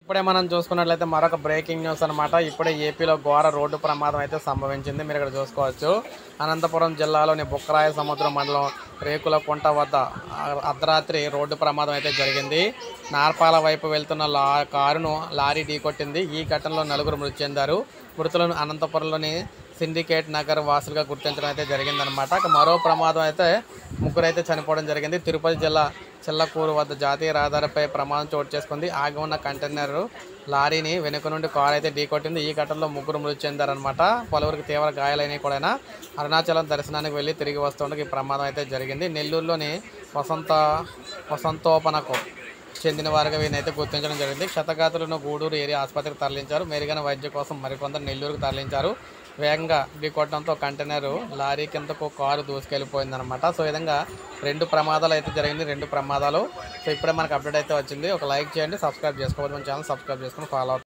ఇప్పుడే మనం చూసుకున్నట్లయితే మరొక బ్రేకింగ్ న్యూస్ అనమాట. ఇప్పుడే ఏపీలో ఘోర రోడ్డు ప్రమాదం అయితే సంభవించింది. మీరు ఇక్కడ చూసుకోవచ్చు. అనంతపురం జిల్లాలోని బుక్కరాయ సముద్రం మండలం రేకులకుంట వద్ద అర్ధరాత్రి రోడ్డు ప్రమాదం అయితే జరిగింది. నార్పాల వైపు వెళ్తున్న కారును లారీ ఢీకొట్టింది. ఈ ఘటనలో నలుగురు మృతి చెందారు. మృతులను అనంతపురంలోని సిండికేట్ నగర్ వాసులుగా గుర్తించడం అయితే జరిగిందనమాట. మరో ప్రమాదం అయితే ముగ్గురు అయితే చనిపోవడం జరిగింది. తిరుపతి జిల్లా చిల్లకూరు వద్ద జాతీయ రహదారిపై ప్రమాదం చోటు చేసుకుంది. ఆగి ఉన్న కంటైనర్ లారీని వెనుక నుండి కారు అయితే ఢీకొట్టింది. ఈ ఘటనలో ముగ్గురు మృతి చెందారనమాట. పలువురికి తీవ్ర గాయాలైనవి కూడా. అరుణాచలం దర్శనానికి వెళ్ళి తిరిగి వస్తుండగా ఈ ప్రమాదం అయితే జరిగింది. నెల్లూరులోని వసంతోపనకు చెందిన వారిగా వీరినైతే గుర్తించడం జరిగింది. క్షతగాతులను గూడూరు ఏరియా ఆసుపత్రికి తరలించారు. మెరుగైన వైద్యం కోసం మరికొందరు నెల్లూరుకు తరలించారు. వేగంగా ఢీకొట్టడంతో కంటైనర్ లారీ కిందకు కారు దూసుకెళ్ళిపోయిందనమాట. సో ఈ విధంగా రెండు ప్రమాదాలు అయితే జరిగింది. రెండు ప్రమాదాలు. సో ఇప్పుడే మనకు అప్డేట్ అయితే వచ్చింది. ఒక లైక్ చేయండి, సబ్స్క్రైబ్ చేసుకోవాలి. మన ఛానల్ సబ్స్క్రైబ్ చేసుకుని ఫాలో అవుతుంది.